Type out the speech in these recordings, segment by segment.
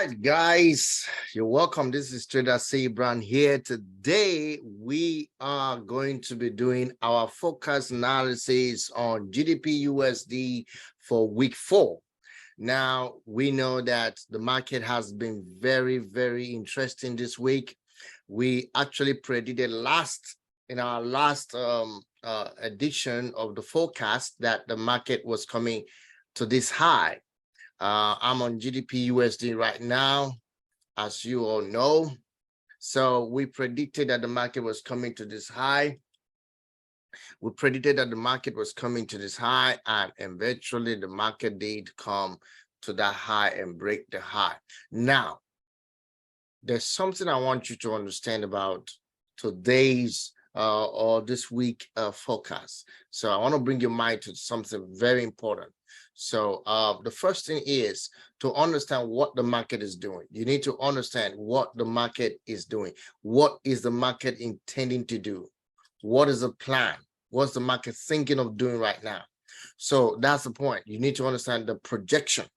right, guys, you're welcome. This is Trader Cbran here. Today, we are going to be doing our focus analysis on GBpusd for week 4. Now, we know that the market has been very, very interesting this week. We actually predicted in our last edition of the forecast that the market was coming to this high. I'm on GBpusd right now, as you all know. So we predicted that the market was coming to this high. We predicted that the market was coming to this high, and eventually the market did come to that high and break the high. Now, there's something I want you to understand about today's or this week forecast. So I want to bring your mind to something very important. So the first thing is to understand what the market is doing. You need to understand what the market is doing. What is the market intending to do? What is the plan? What's the market thinking of doing right now? So that's the point. You need to understand the projection.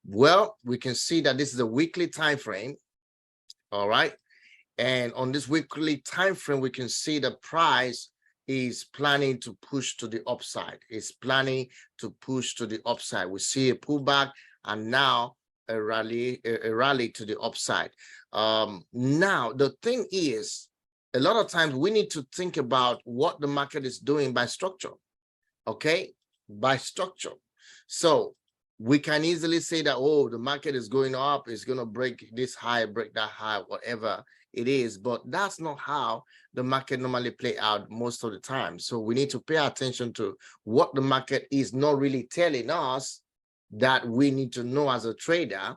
Well, we can see that this is a weekly time frame. All right. And on this weekly time frame, we can see the price is planning to push to the upside. It's planning to push to the upside. We see a pullback and now a rally to the upside. Now, the thing is, a lot of times we need to think about what the market is doing by structure. Okay, by structure. So we can easily say that, oh, the market is going up, it's going to break this high, break that high, whatever it is, but that's not how the market normally play out most of the time. So we need to pay attention to what the market is not really telling us that we need to know as a trader.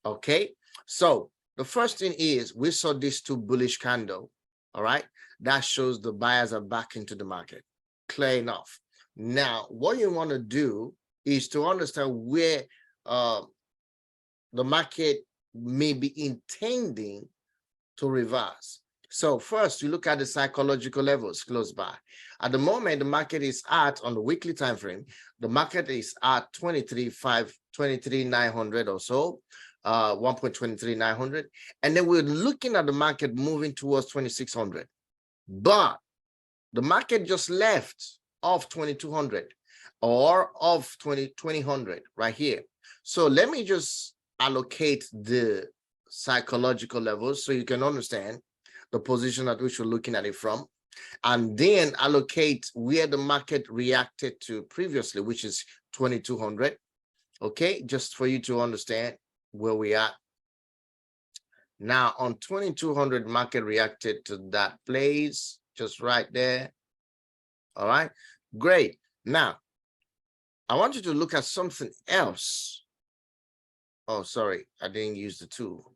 Okay, so the first thing is we saw these two bullish candle. All right, that shows the buyers are back into the market. Clear enough. Now, what you want to do is to understand where the market may be intending to reverse. So first, you look at the psychological levels close by. At the moment, the market is at, on the weekly time frame, the market is at 23,900 or so, 1.23900, and then we're looking at the market moving towards 2600. But the market just left off 2200 or of 2000 right here. So let me just allocate the psychological levels so you can understand the position at which we're looking at it from, and then allocate where the market reacted to previously, which is 2200. Okay, just for you to understand where we are. Now on 2200, market reacted to that place just right there. All right, great. Now I want you to look at something else. Oh, sorry, I didn't use the tool.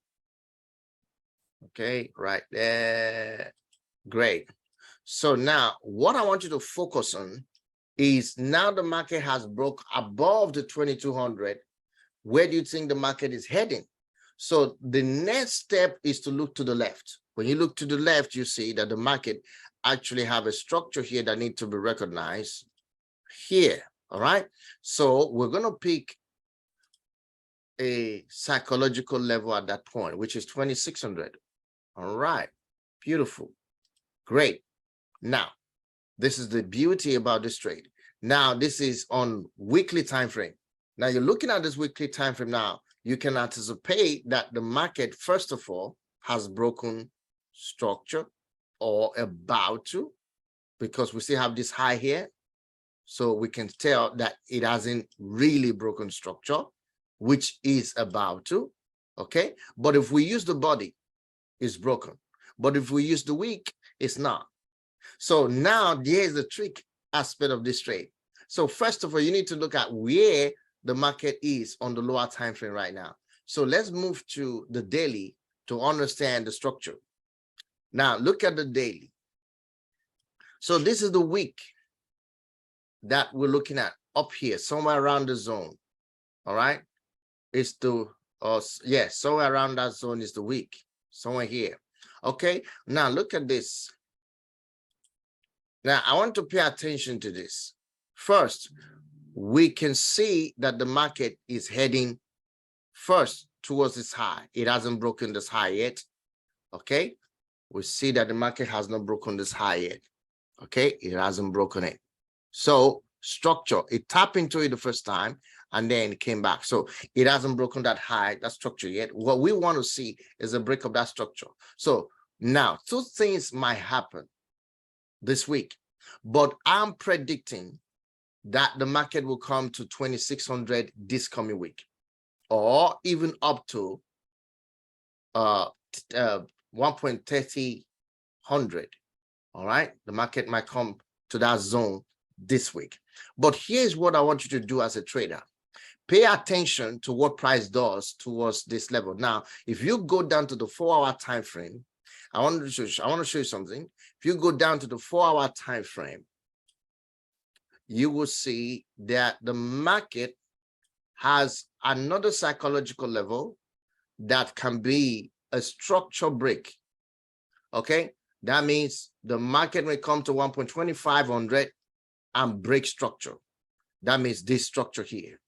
Okay, right there. Great. So now what I want you to focus on is now the market has broke above the 2200. Where do you think the market is heading? So the next step is to look to the left. When you look to the left, you see that the market actually have a structure here that needs to be recognized here. All right, so we're going to pick a psychological level at that point, which is 2600. All right, beautiful, great. Now, this is the beauty about this trade. Now, this is on weekly time frame. Now, you're looking at this weekly time frame. Now, you can anticipate that the market, first of all, has broken structure or about to, because we still have this high here. So we can tell that it hasn't really broken structure, which is about to, okay? But if we use the body, it's broken. But if we use the wick, it's not. So now there's the trick aspect of this trade. So first of all, you need to look at where the market is on the lower time frame right now. So let's move to the daily to understand the structure. Now look at the daily. So this is the week that we're looking at up here, somewhere around the zone. All right, it's the somewhere around that zone is the week, somewhere here. Okay, now look at this. Now I want to pay attention to this. First, we can see that the market is heading first towards this high. It hasn't broken this high yet. Okay, we see that the market has not broken this high yet. Okay, it hasn't broken it. So structure, it tapped into it the first time and then it came back. So it hasn't broken that high, that structure yet. What we want to see is a break of that structure. So now two things might happen this week, but I'm predicting that the market will come to 2,600 this coming week, or even up to 1.30 hundred. All right, the market might come to that zone this week. But here's what I want you to do as a trader. Pay attention to what price does towards this level. Now, if you go down to the 4-hour time frame, I want to show you something. If you go down to the 4-hour time frame, you will see that the market has another psychological level that can be a structure break. Okay, that means the market may come to 1.2500 and break structure. That means this structure here.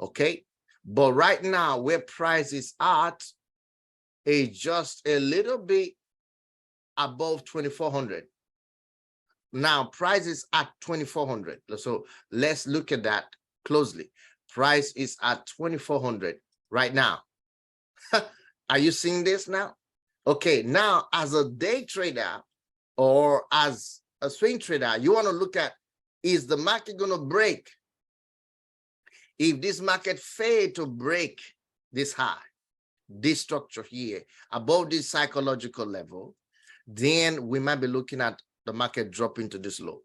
Okay, but right now where price is at is just a little bit above 2,400. Now price is at 2,400. So let's look at that closely. Price is at 2,400 right now. Are you seeing this now? Okay, now as a day trader or as a swing trader, you want to look at, is the market going to break? If this market failed to break this high, this structure here, above this psychological level, then we might be looking at the market dropping to this low.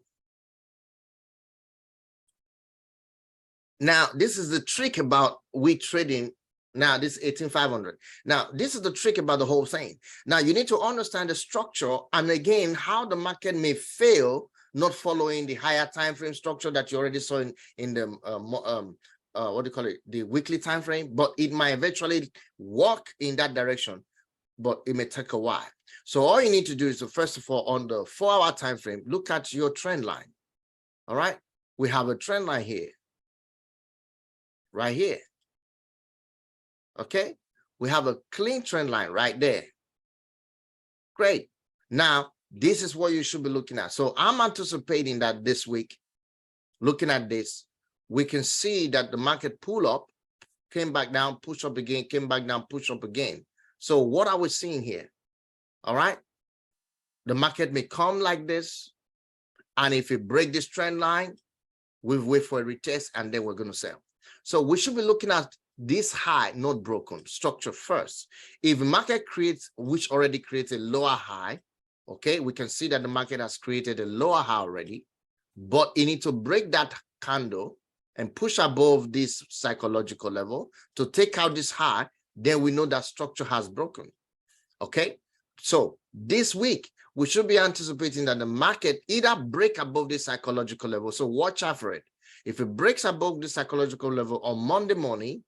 Now, this is the trick about we trading. Now, this is 18,500. Now, this is the trick about the whole thing. Now, you need to understand the structure and again, how the market may fail not following the higher time frame structure that you already saw in the what do you call it, the weekly time frame, but it might eventually walk in that direction, but it may take a while. So all you need to do is to, first of all, on the 4-hour time frame, look at your trend line. All right, we have a trend line here, right here. Okay, we have a clean trend line right there. Great. Now this is what you should be looking at. So I'm anticipating that this week, looking at this, we can see that the market pull up, came back down, push up again, came back down, push up again. So what are we seeing here? All right, the market may come like this, and if it break this trend line, we wait for a retest and then we're going to sell. So we should be looking at this high not broken structure first. If the market creates, which already creates a lower high, okay, we can see that the market has created a lower high already, but it needs to break that candle and push above this psychological level to take out this high. Then we know that structure has broken. Okay, so this week we should be anticipating that the market either break above this psychological level. So watch out for it. If it breaks above the psychological level on Monday morning,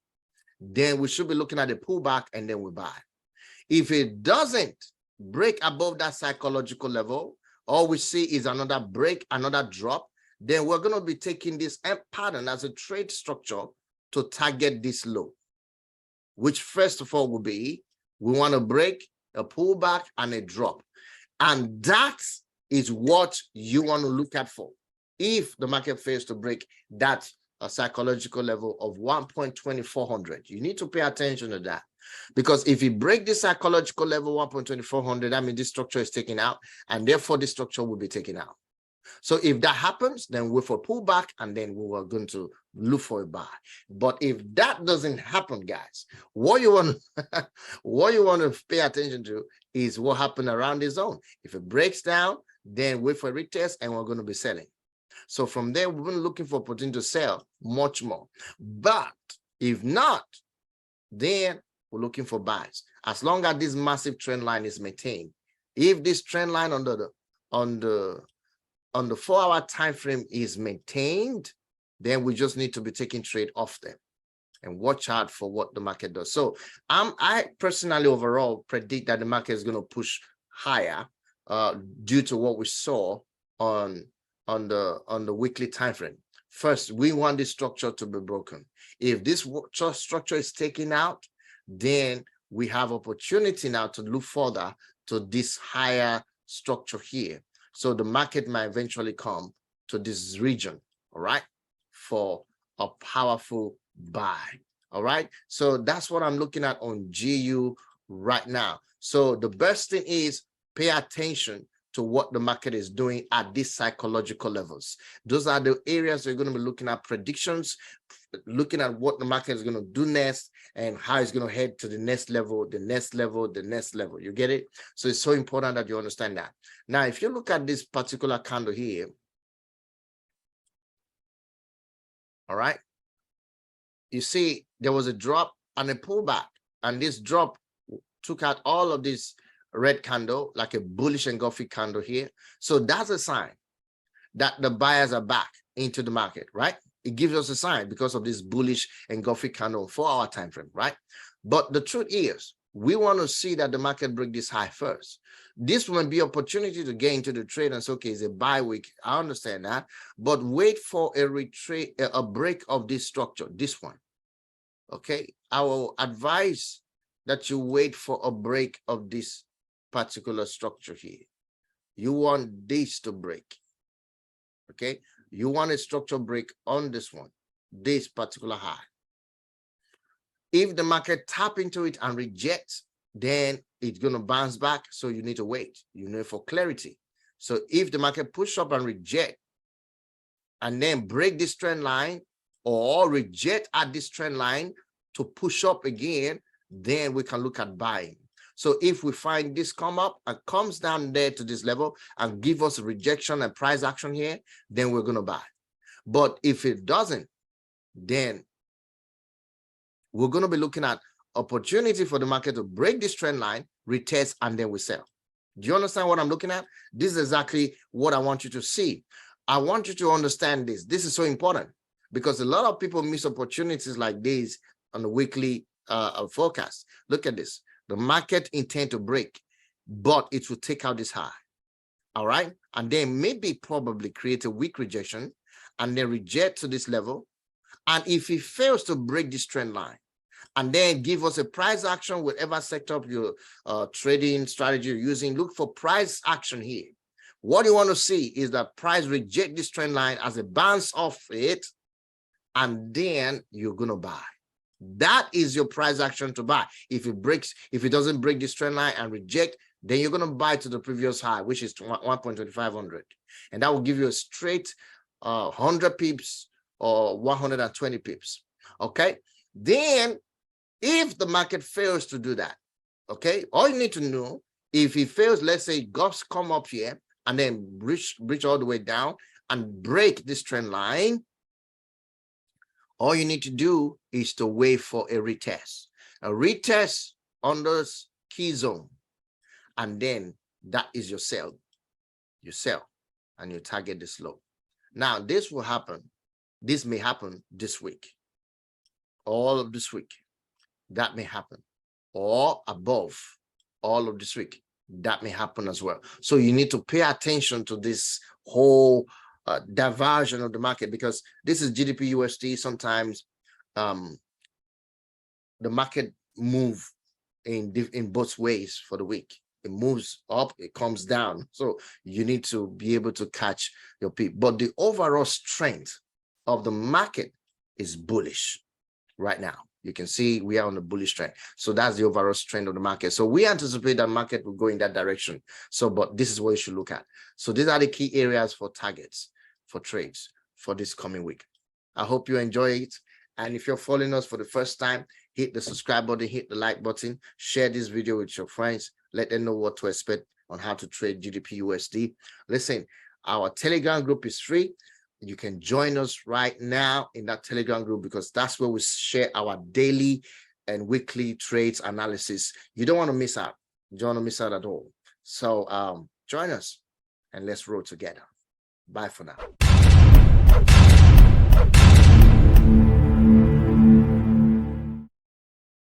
then we should be looking at a pullback and then we buy. If it doesn't break above that psychological level, all we see is another break, another drop, then we're going to be taking this pattern as a trade structure to target this low, which first of all will be, we want to break a pullback and a drop. And that is what you want to look at for. If the market fails to break that psychological level of 1.2400, you need to pay attention to that. Because if you break the psychological level 1.2400, that means this structure is taken out, and therefore this structure will be taken out. So if that happens, then wait for pullback, and then we are going to look for a buy. But if that doesn't happen, guys, what you want to pay attention to is what happened around the zone. If it breaks down, then wait for a retest, and we're going to be selling. So from there, we've been looking for potential to sell much more. But if not, then we're looking for buys. As long as this massive trend line is maintained. If this trend line on the 4-hour time frame is maintained, then we just need to be taking trade off them and watch out for what the market does. So I personally overall predict that the market is going to push higher due to what we saw on the weekly time frame. First, we want this structure to be broken. If this structure is taken out, then we have opportunity now to look further to this higher structure here. So the market might eventually come to this region, all right, for a powerful buy. All right, so that's what I'm looking at on GU right now. So the best thing is pay attention to what the market is doing at these psychological levels. Those are the areas you're going to be looking at, predictions, looking at what the market is going to do next and how it's going to head to the next level, the next level, the next level. You get it? So it's so important that you understand that. Now, if you look at this particular candle here, all right, you see there was a drop and a pullback, and this drop took out all of this red candle, like a bullish engulfing candle here. So that's a sign that the buyers are back into the market, right? It gives us a sign because of this bullish engulfing candle 4-hour time frame, right? But the truth is, we want to see that the market break this high first. This will be opportunity to get into the trade and say, okay, it's a buy week. I understand that, but wait for a retreat, a break of this structure, this one. Okay, I will advise that you wait for a break of this particular structure here. You want this to break. Okay, you want a structure break on this one, this particular high. If the market tap into it and rejects, then it's going to bounce back. So you need to wait, you know, for clarity. So if the market push up and reject and then break this trend line or reject at this trend line to push up again, then we can look at buying. So if we find this come up and comes down there to this level and give us a rejection and price action here, then we're going to buy. But if it doesn't, then we're going to be looking at opportunity for the market to break this trend line, retest, and then we sell. Do you understand what I'm looking at? This is exactly what I want you to see. I want you to understand this. This is so important because a lot of people miss opportunities like this on the weekly forecast. Look at this. The market intend to break, but it will take out this high. All right. And then maybe probably create a weak rejection and then reject to this level. And if it fails to break this trend line and then give us a price action, whatever sector of your trading strategy you're using, look for price action here. What you want to see is that price reject this trend line as a bounce off it, and then you're going to buy. That is your price action to buy. If it doesn't break this trend line and reject, then you're going to buy to the previous high, which is 1.2500. And that will give you a straight 100 pips or 120 pips. Okay. Then if the market fails to do that, okay, all you need to know, if it fails, let's say GOPs come up here and then reach all the way down and break this trend line, all you need to do is to wait for a retest on this key zone. And then that is your sell. You sell and you target this low. Now, this will happen. This may happen this week, all of this week. That may happen, or above all of this week. That may happen as well. So you need to pay attention to this whole diversion of the market, because this is GBPUSD. Sometimes the market move in both ways for the week. It moves up, it comes down. So you need to be able to catch your peak. But the overall strength of the market is bullish right now. You can see we are on the bullish trend. So that's the overall strength of the market. So we anticipate that market will go in that direction. So, but this is what you should look at. So these are the key areas for targets, for trades for this coming week. I hope you enjoy it. And if you're following us for the first time, hit the subscribe button, hit the like button, share this video with your friends. Let them know what to expect on how to trade GBPUSD. Listen, our Telegram group is free. You can join us right now in that Telegram group, because that's where we share our daily and weekly trades analysis. You don't want to miss out. You don't want to miss out at all. So join us and let's roll together. Bye for now.